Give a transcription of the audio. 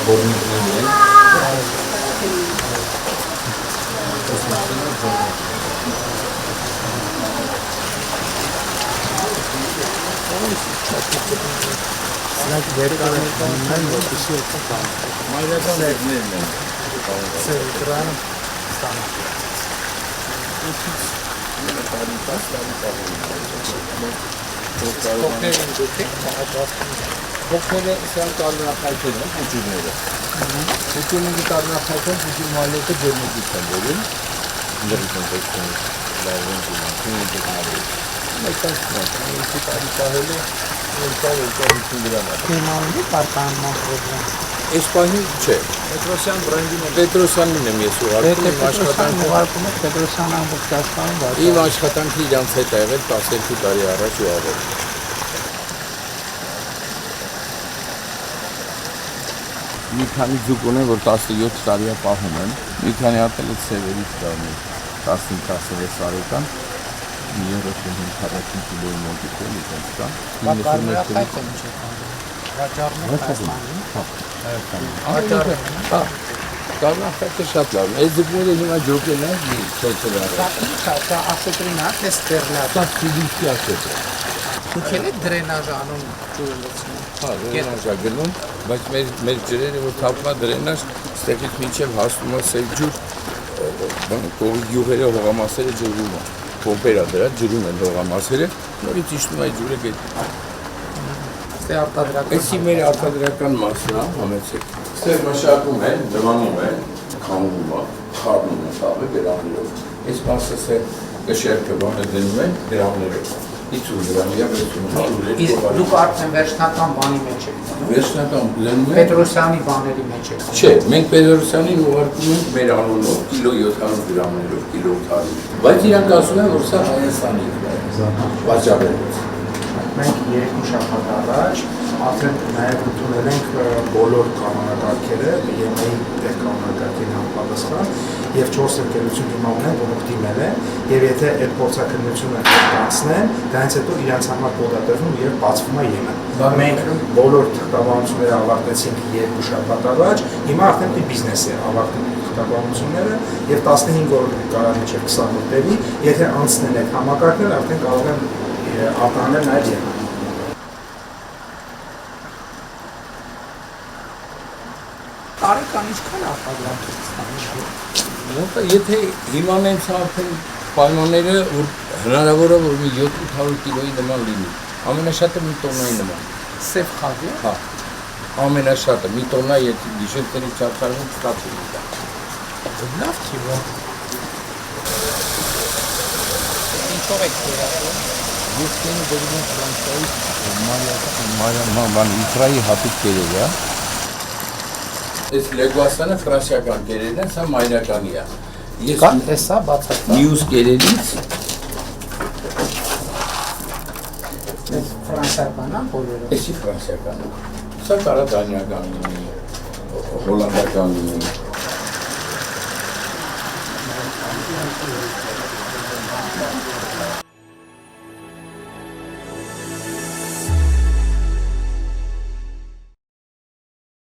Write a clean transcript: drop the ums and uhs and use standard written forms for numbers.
Հորմիկների են։ Սրանք վերկաներն են, որպեսի օգտան։ Մայրական ներներն են։ Սերկրան ստանան։ Կողքերն դուք եք, կողքերը սրանք տարբերախայթեր են, փուջուրները։ Փուջուրների տարբերախայթեն փուջուր մալյոտը ջերմուկից են վերում։ Դրից են տեսնում լավեն դիմացին են դեպնարել։ Մեկտանք ինքի տարի պահել է, երկար 50 գրամ է։ Կեմանուի պարկանման պրոգրամ։ Այս պահին չէ։ Պետրոսյան բրենդին է։ Պետրոսյանին եմ ես ուղարկում, իմ աշխատանքը։ Ուղարկում եք Պետրոսյան ամբողջ աշխարհում։ Իմ աշխատանքը իրանց հետ է եղել 12 տարի առաջ ու ավել։ Մի քանի ձուկ ունեն, որ 17 տարի է պահում են, մի քանի հատ էլ սևերից կան 15-16 տարեկան, 35-40 կիլոյի մոտիկ էլ իրենց կան։ Կարմրախայտ է ինչ է կանում։ Վաճառն է Հայաստանում։ Կարմրախայտը շատ լավ է, այս ձուկները հիմա ջոկեն է, չոցել առը։ Դա ինչ է, դա ասետրին է, թե ստերլատ։ Դա սիլիցի ասետ է։ Դուք էլ եք դրենաժ անում ջուրը լցնում։ Հա, դրենաժ է գնում, բայց մեր ջրերը, որ թափում է դրենաժ, ստեղից մինչև հասնում է սև ջուր, կողի յուղերը, հողամասերը ջրում է, պոմպեր է դրա, ջրում են հողամասերը, նորից իջնում է ջուրը գետի։ Ստե արտադրական։ Այսի մեր արտադրական մասն է, համեցեք։ Ստեղ մշակում են, դվանում են, քամվում է, խառնում են թաղը գրամներով։ Այս մասը սե կշերքը բանը դնում են գրամներով։ 50 գրամի, 60 Իսկ դուք արդեն վերջնական բանի մեջ եք դնում։ Վերջնական դնում են Պետրոսյանի բաների մեջ եք։ Չէ, մենք Պետրոսյանին ուղարկում ենք մեր անունով կիլո 700 գրամներով, կիլո 800։ Բայց իրանք ասում են, որ սա Հայաստանի վաճառելուց։ Մենք երկու շաբաթ առաջ արդեն նաև ընդունել ենք բոլոր կանոնակարգերը, BMA դեր կանոնակարգերի համապատասխան եւ 4 ընկերություն հիմա ունեն, որոնք դիմել են, եւ եթե այդ փորձակնությունը կայացնեն, դրանից հետո իրենց համար կոդ է տրվում եւ բացվում է ԵՄ։ Մենք բոլոր թղթավորությունները ավարտեցինք երկու շաբաթ առաջ, հիմա արդեն դի բիզնես է ավարտել թղթավորությունները եւ 15 օր կարող մինչեւ 20 օրերի, եթե անցնեն այդ համակարգները, արդեն կարող են արտահանել նաև ԵՄ։ Տարեկան ինչքան արտադրական Մոտը եթե հիման են ցավեն պայմանները, որ հնարավոր է որ մի 700 կիլոյի նման լինի, ամենաշատը մի տոննայի նման։ Սև խավի։ Հա։ Ամենաշատը մի տոննա եթե գիշերների չարխարվում ստացվում է։ Լավ թիվ է։ Ինչով եք վերածում։ Ես կենի դերում եմ Ֆրանսիայի Իսրայի հատուկ կերեր է։ Այս լեգուաստանը ֆրանսիական կերերն են, սա մայրականի է։ Կան տեսա բացակա։ Մյուս կերերից Այս ֆրանսիական է բոլորը։ Էսի ֆրանսիական է։ Սա կարա դանիական լինի, հոլանդական լինի։